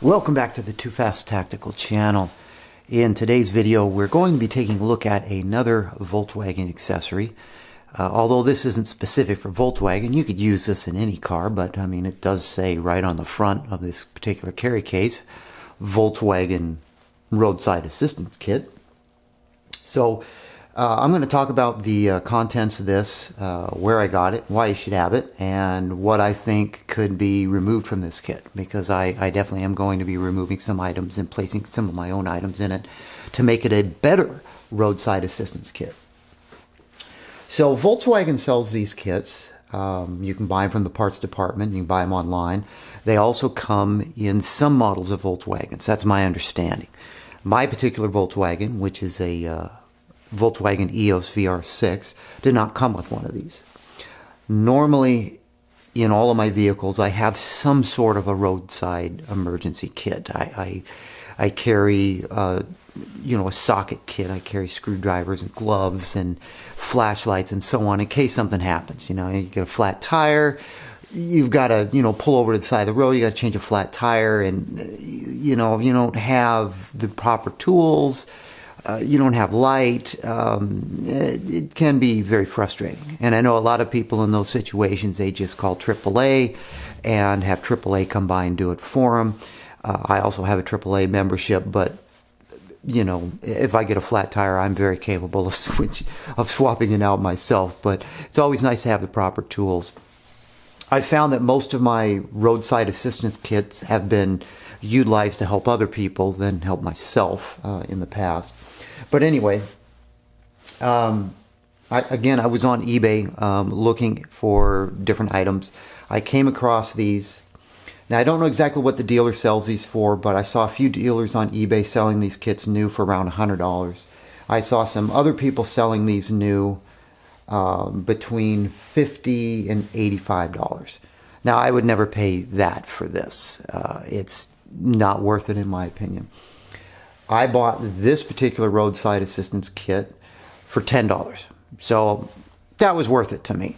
Welcome back to the Too Fast Tactical channel. In today's video, we're going to be taking a look at another Volkswagen accessory. Although this isn't specific for Volkswagen, you could use this in any car, but I mean, it does say right on the front of this particular carry case, Volkswagen Roadside Assistance Kit. So I'm going to talk about the contents of this, where I got it, why you should have it, and what I think could be removed from this kit, because I definitely am going to be removing some items and placing some of my own items in it to make it a better roadside assistance kit. So Volkswagen sells these kits. You can buy them from the parts department. You can buy them online. They also come in some models of Volkswagens. That's my understanding. My particular Volkswagen, which is a Volkswagen EOS VR6, did not come with one of these. Normally, in all of my vehicles, I have some sort of a roadside emergency kit. I carry, a socket kit. I carry screwdrivers and gloves and flashlights and so on in case something happens. You get a flat tire. You've got to, pull over to the side of the road. You got to change a flat tire, and if you don't have the proper tools, you don't have light, it can be very frustrating. And I know a lot of people in those situations, they just call AAA and have AAA come by and do it for them. I also have a AAA membership, but if I get a flat tire, I'm very capable of swapping it out myself. But it's always nice to have the proper tools. I found that most of my roadside assistance kits have been utilized to help other people than help myself in the past. But anyway, I was on eBay looking for different items. I came across these. Now, I don't know exactly what the dealer sells these for, but I saw a few dealers on eBay selling these kits new for around $100. I saw some other people selling these new between $50 and $85. Now, I would never pay that for this. It's not worth it, in my opinion. I bought this particular roadside assistance kit for $10. So that was worth it to me.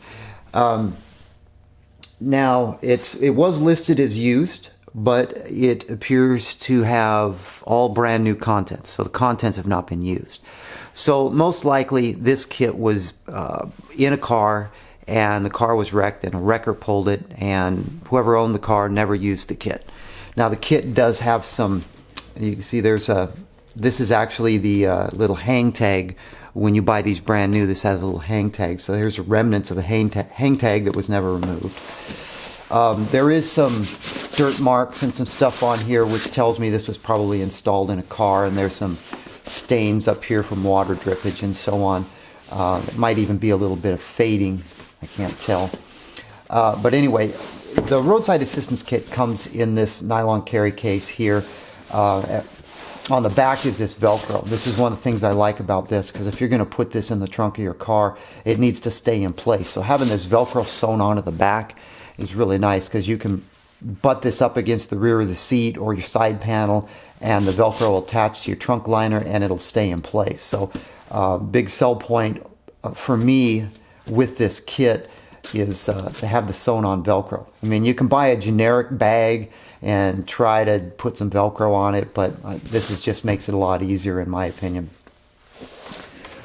Now, it was listed as used, but it appears to have all brand new contents. So the contents have not been used. So most likely this kit was in a car, and the car was wrecked and a wrecker pulled it, and whoever owned the car never used the kit. Now the kit does have some, you can see this is actually the little hang tag. When you buy these brand new, this has a little hang tag. So here's remnants of a hang tag that was never removed. There is some dirt marks and some stuff on here which tells me this was probably installed in a car, and there's some stains up here from water drippage and so on. It might even be a little bit of fading. I can't tell. But anyway, the roadside assistance kit comes in this nylon carry case here. On the back is this Velcro. This is one of the things I like about this, because if you're going to put this in the trunk of your car, it needs to stay in place. So having this Velcro sewn onto the back is really nice, because you can butt this up against the rear of the seat or your side panel, and the Velcro will attach to your trunk liner and it'll stay in place. So big sell point for me with this kit is to have the sewn on Velcro. I mean, you can buy a generic bag and try to put some Velcro on it, but this just makes it a lot easier, in my opinion.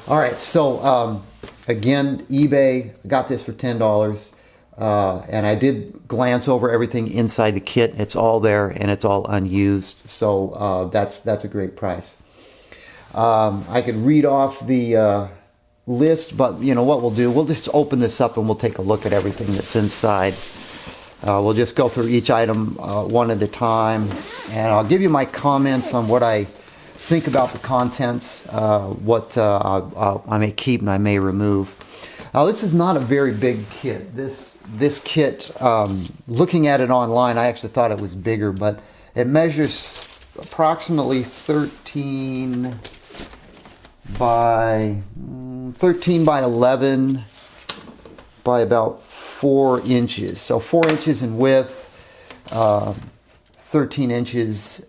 All right, so again, eBay, got this for $10, and I did glance over everything inside the kit. It's all there, and it's all unused, so that's a great price. I could read off the list, but what we'll do, we'll just open this up and we'll take a look at everything that's inside. We'll just go through each item one at a time, and I'll give you my comments on what I think about the contents, what I may keep and I may remove. Now, this is not a very big kit. This kit, looking at it online, I actually thought it was bigger, but it measures approximately 13 by 11 by about 4 inches. So 4 inches in width, 13 inches,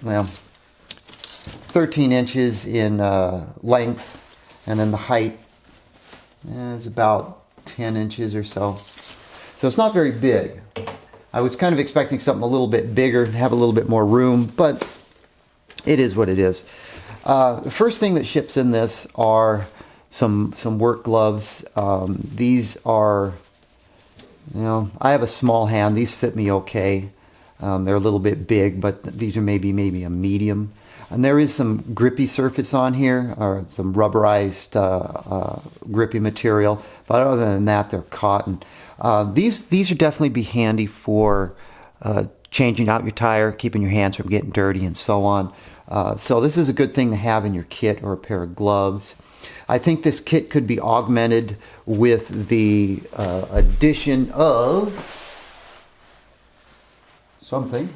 13 inches in length, and then the height is about 10 inches or so. So it's not very big. I was kind of expecting something a little bit bigger, have a little bit more room, but it is what it is. The first thing that ships in this are some work gloves. These are, you know, I have a small hand. These fit me okay. They're a little bit big, but these are maybe a medium. And there is some grippy surface on here, or some rubberized grippy material. But other than that, they're cotton. These are definitely be handy for changing out your tire, keeping your hands from getting dirty, and so on. So this is a good thing to have in your kit, or a pair of gloves. I think this kit could be augmented with the addition of something.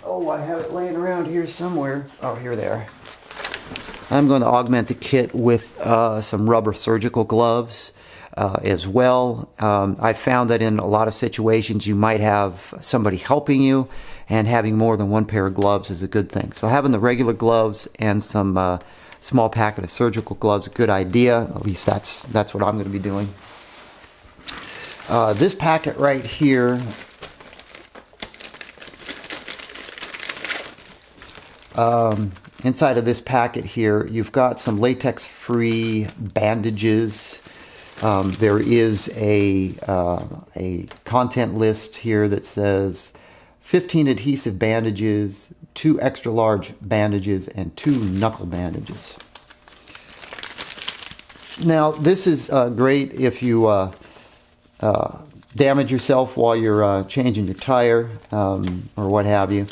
Oh, I have it laying around here somewhere. Oh, here they are. I'm going to augment the kit with some rubber surgical gloves as well. I found that in a lot of situations you might have somebody helping you, and having more than one pair of gloves is a good thing. So having the regular gloves and some small packet of surgical gloves is a good idea. At least that's what I'm going to be doing. This packet right here, inside of this packet here, you've got some latex-free bandages. There is a content list here that says 15 adhesive bandages, 2 extra large bandages, and 2 knuckle bandages. Now, this is great if you damage yourself while you're changing your tire or what have you.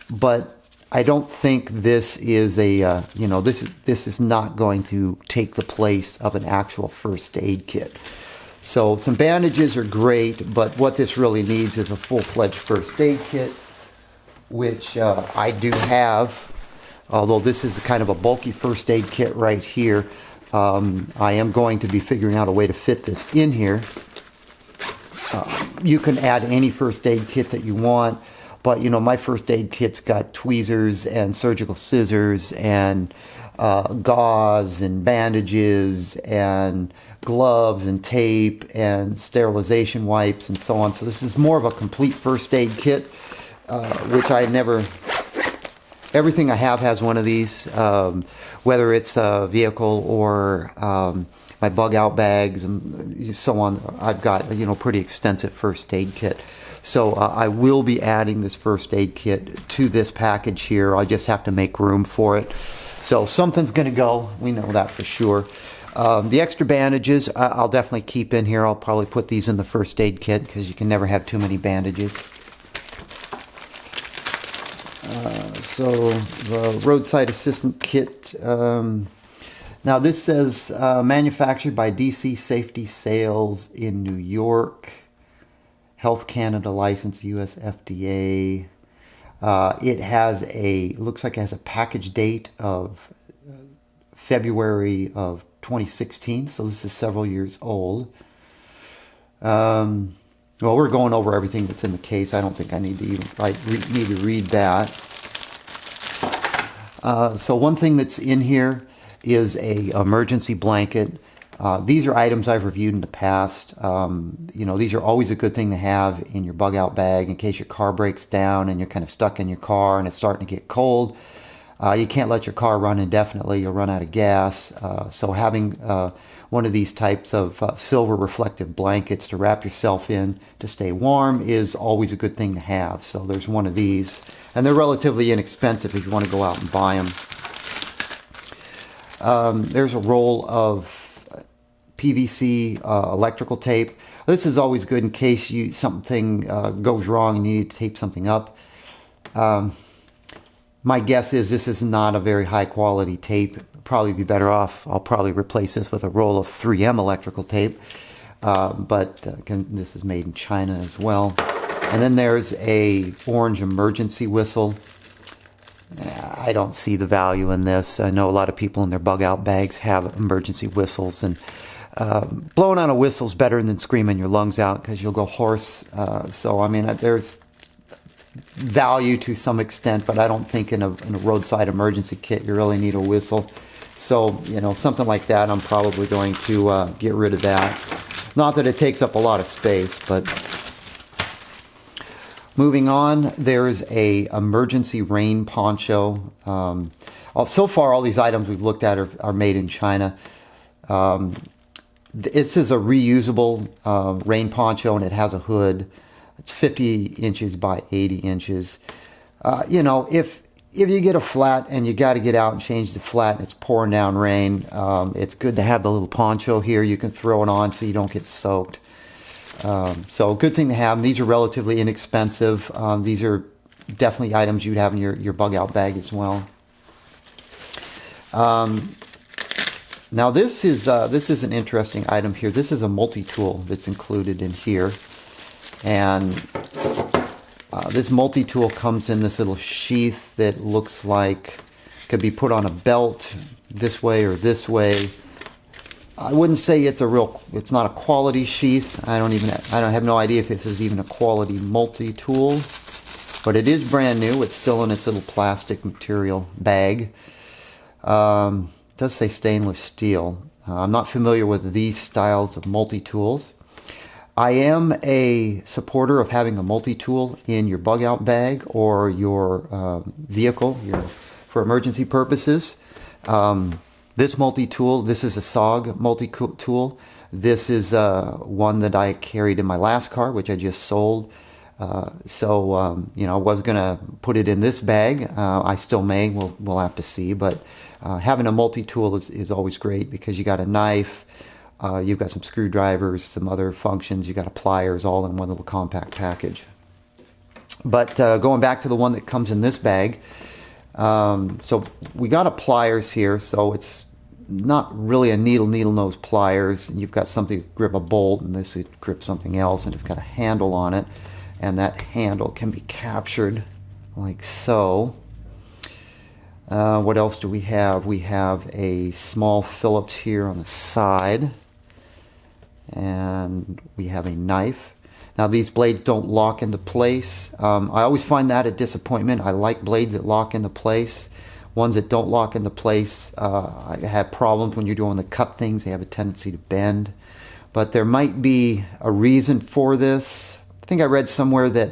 But I don't think this is a, you know, this is not going to take the place of an actual first aid kit. So some bandages are great, but what this really needs is a full-fledged first aid kit, which I do have, although this is kind of a bulky first aid kit right here. I am going to be figuring out a way to fit this in here. You can add any first aid kit that you want. But, you know, my first aid kit's got tweezers and surgical scissors and gauze and bandages and gloves and tape and sterilization wipes and so on. So this is more of a complete first aid kit, which I never... Everything I have has one of these, whether it's a vehicle or my bug out bags and so on. I've got, you know, pretty extensive first aid kit. So I will be adding this first aid kit to this package here. I just have to make room for it. So something's going to go. We know that for sure. The extra bandages I'll definitely keep in here. I'll probably put these in the first aid kit because you can never have too many bandages. So the Roadside Assistant Kit. Now this says manufactured by DC Safety Sales in New York. Health Canada license, US FDA. It has looks like it has a package date of February of 2016, so this is several years old. Well, we're going over everything that's in the case. I don't think I need to even read that. So one thing that's in here is a emergency blanket. These are items I've reviewed in the past. You know, these are always a good thing to have in your bug out bag in case your car breaks down and you're kind of stuck in your car and it's starting to get cold. You can't let your car run indefinitely. You'll run out of gas. So having one of these types of silver reflective blankets to wrap yourself in to stay warm is always a good thing to have. So there's one of these. And they're relatively inexpensive if you want to go out and buy them. There's a roll of PVC electrical tape. This is always good in case something goes wrong and you need to tape something up. My guess is this is not a very high quality tape. Probably be better off. I'll probably replace this with a roll of 3M electrical tape. But this is made in China as well. And then there's a orange emergency whistle. I don't see the value in this. I know a lot of people in their bug out bags have emergency whistles, and blowing on a whistle is better than screaming your lungs out because you'll go hoarse. So I mean, there's value to some extent, but I don't think in a roadside emergency kit you really need a whistle. So, you know, something like that, I'm probably going to get rid of that. Not that it takes up a lot of space, but moving on, there's a emergency rain poncho. So far, all these items we've looked at are made in China. This is a reusable rain poncho, and it has a hood. It's 50 inches by 80 inches. You know, if you get a flat and you got to get out and change the flat and it's pouring down rain, it's good to have the little poncho here. You can throw it on so you don't get soaked. So good thing to have. These are relatively inexpensive. These are definitely items you'd have in your bug out bag as well. Now this is an interesting item here. This is a multi-tool that's included in here, and this multi-tool comes in this little sheath that looks like could be put on a belt this way or this way. I wouldn't say it's not a quality sheath. I have no idea if this is even a quality multi-tool, but it is brand new. It's still in its little plastic material bag. It does say stainless steel. I'm not familiar with these styles of multi-tools. I am a supporter of having a multi-tool in your bug out bag or your vehicle for emergency purposes. This multi-tool, this is a SOG multi-tool. This is one that I carried in my last car, which I just sold. You know, I was going to put it in this bag. I still may. We'll have to see. But having a multi-tool is always great because you got a knife, you've got some screwdrivers, some other functions, you got a pliers, all in one little compact package. But going back to the one that comes in this bag, so we got a pliers here, so it's not really a needle nose pliers. You've got something to grip a bolt, and this would grip something else, and it's got a handle on it, and that handle can be captured like so. What else do we have? We have a small Phillips here on the side, and we have a knife. Now these blades don't lock into place. I always find that a disappointment. I like blades that lock into place. Ones that don't lock into place, I have problems when you're doing the cut things. They have a tendency to bend. But there might be a reason for this. I think I read somewhere that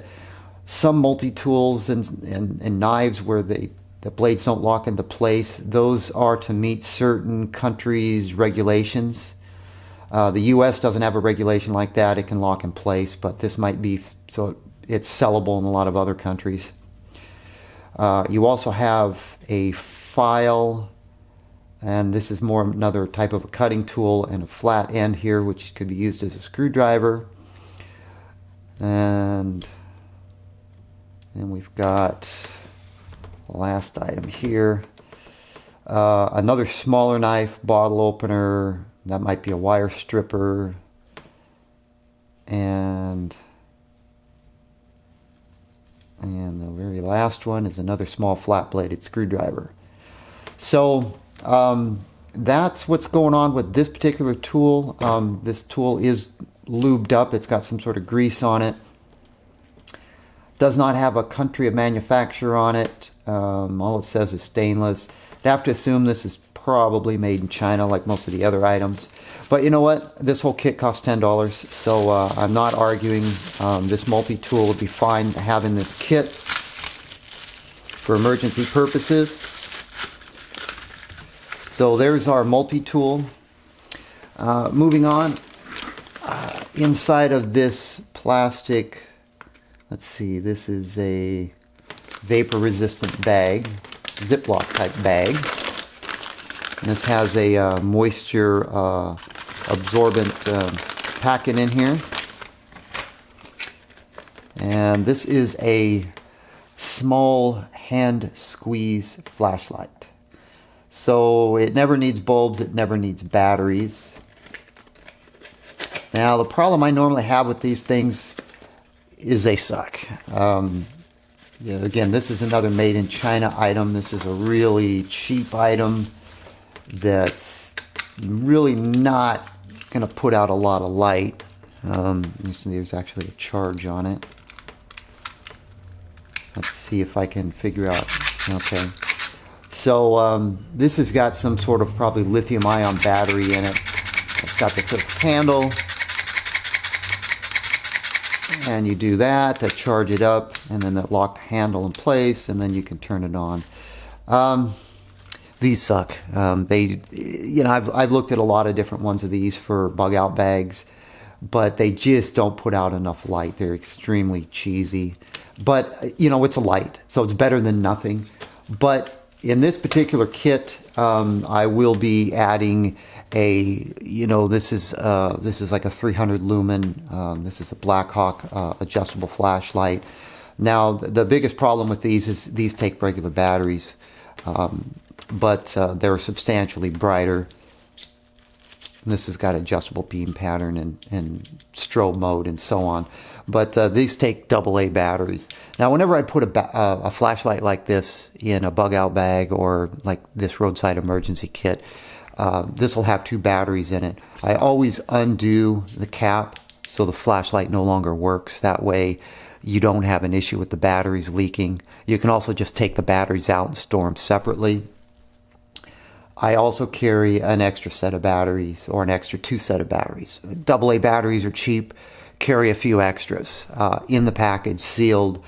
some multi-tools and knives where the blades don't lock into place, those are to meet certain countries' regulations. The U.S. doesn't have a regulation like that. It can lock in place, but this might be so it's sellable in a lot of other countries. You also have a file, and this is more another type of a cutting tool, and a flat end here, which could be used as a screwdriver. And then we've got the last item here. Another smaller knife, bottle opener. That might be a wire stripper. And the very last one is another small flat-bladed screwdriver. So that's what's going on with this particular tool. This tool is lubed up. It's got some sort of grease on it. Does not have a country of manufacture on it. All it says is stainless. I'd have to assume this is probably made in China like most of the other items. But you know what? This whole kit costs $10, so I'm not arguing. This multi-tool would be fine having this kit for emergency purposes. So there's our multi-tool. Moving on, inside of this plastic, let's see, this is a vapor-resistant bag, Ziploc type bag. And this has a moisture absorbent packet in here. And this is a small hand squeeze flashlight. So it never needs bulbs, it never needs batteries. Now the problem I normally have with these things is they suck. Again, this is another made in China item. This is a really cheap item that's really not going to put out a lot of light. You see there's actually a charge on it. Let's see if I can figure out. Okay. So this has got some sort of probably lithium ion battery in it. It's got this little handle. and you do that to charge it up, and then that lock handle in place, and then you can turn it on. These suck. I've looked at a lot of different ones of these for bug out bags, but they just don't put out enough light. They're extremely cheesy, but it's a light, so it's better than nothing. But in this particular kit, I will be adding this is like a 300 lumen. This is a Blackhawk adjustable flashlight. Now, the biggest problem with these is these take regular batteries, but they're substantially brighter. This has got adjustable beam pattern and strobe mode and so on. But these take AA batteries. Now, whenever I put a flashlight like this in a bug out bag or like this Roadside Emergency Kit, this will have 2 batteries in it. I always undo the cap so the flashlight no longer works. That way you don't have an issue with the batteries leaking. You can also just take the batteries out and store them separately. I also carry an extra set of batteries, or an extra 2 set of batteries. AA batteries are cheap. Carry a few extras in the package, sealed,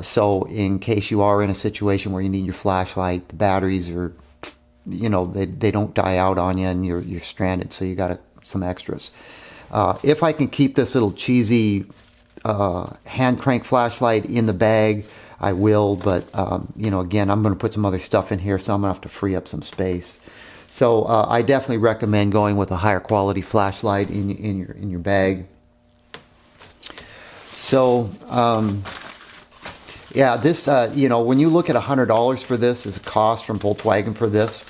so in case you are in a situation where you need your flashlight, the batteries are, they don't die out on you and you're stranded, so you got some extras. If I can keep this little cheesy hand crank flashlight in the bag, I will, but again, I'm going to put some other stuff in here, so I'm going to have to free up some space. So I definitely recommend going with a higher quality flashlight in your bag. So yeah, this when you look at $100 for this as a cost from Volkswagen for this,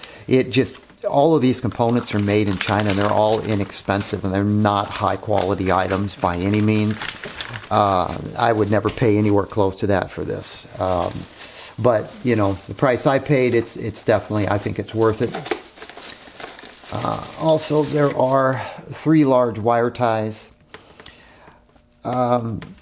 all of these components are made in China, and they're all inexpensive, and they're not high quality items by any means. I would never pay anywhere close to that for this. But the price I paid, it's definitely, I think it's worth it. Also, there are 3 large wire ties.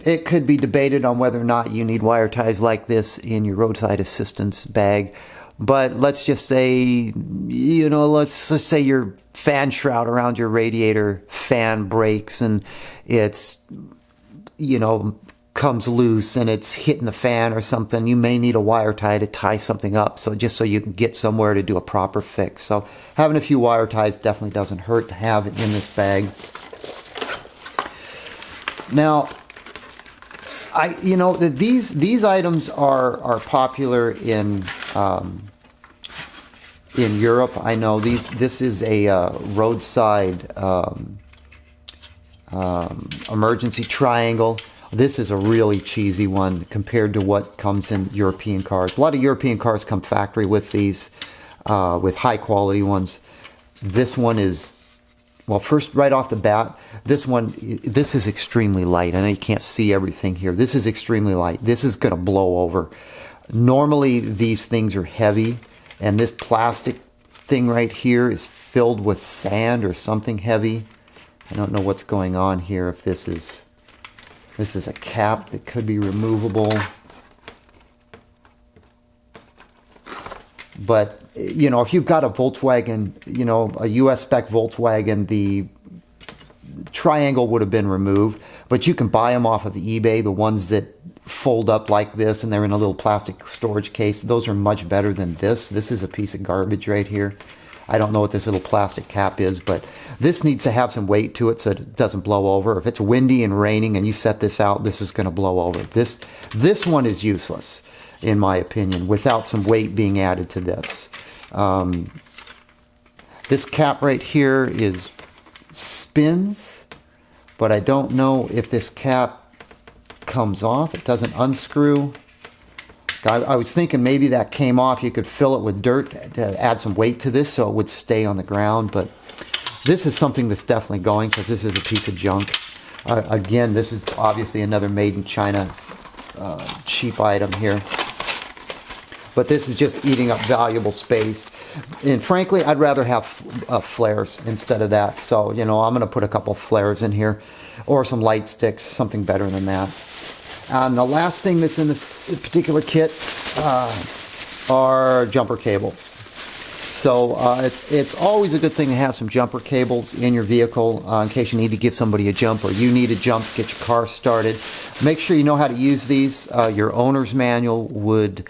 It could be debated on whether or not you need wire ties like this in your roadside assistance bag. But let's just say, let's just say your fan shroud around your radiator fan breaks and it's, comes loose and it's hitting the fan or something. You may need a wire tie to tie something up, so just so you can get somewhere to do a proper fix. So having a few wire ties definitely doesn't hurt to have it in this bag. Now, these items are popular in Europe. I know this is a Roadside emergency triangle. This is a really cheesy one compared to what comes in European cars. A lot of European cars come factory with these, with high quality ones. This one is, well, first, right off the bat, this is extremely light. I know you can't see everything here. This is extremely light. This is going to blow over. Normally, these things are heavy, and this plastic thing right here is filled with sand or something heavy. I don't know what's going on here. If this is a cap that could be removable. But, if you've got a Volkswagen, a US spec Volkswagen, the triangle would have been removed. But you can buy them off of eBay, the ones that fold up like this and they're in a little plastic storage case. Those are much better than this. This is a piece of garbage right here. I don't know what this little plastic cap is, but this needs to have some weight to it so it doesn't blow over. If it's windy and raining and you set this out, this is going to blow over. This one is useless, in my opinion, without some weight being added to this. This cap right here spins, but I don't know if this cap comes off. It doesn't unscrew. I was thinking maybe that came off. You could fill it with dirt to add some weight to this so it would stay on the ground. But this is something that's definitely going, because this is a piece of junk. Again, this is obviously another made in China cheap item here. But this is just eating up valuable space. And frankly, I'd rather have flares instead of that. So, I'm going to put a couple flares in here, or some light sticks, something better than that. And the last thing that's in this particular kit are jumper cables. So it's always a good thing to have some jumper cables in your vehicle in case you need to give somebody a jump or you need a jump to get your car started. Make sure you know how to use these. Your owner's manual would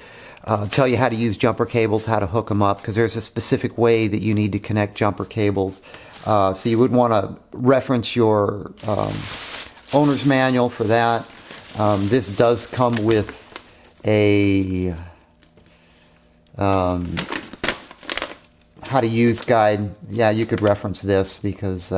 tell you how to use jumper cables, how to hook them up, because there's a specific way that you need to connect jumper cables. So you would want to reference your owner's manual for that. This does come with a how to use guide. Yeah, you could reference this because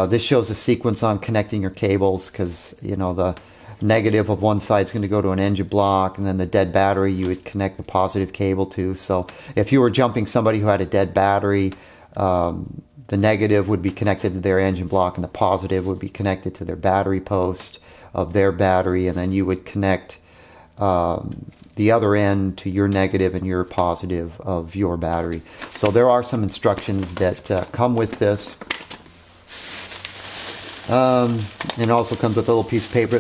this shows a sequence on connecting your cables, because you know the negative of one side is going to go to an engine block, and then the dead battery you would connect the positive cable to. So if you were jumping somebody who had a dead battery, the negative would be connected to their engine block and the positive would be connected to their battery post of their battery, and then you would connect the other end to your negative and your positive of your battery. So there are some instructions that come with this. It also comes with a little piece of paper that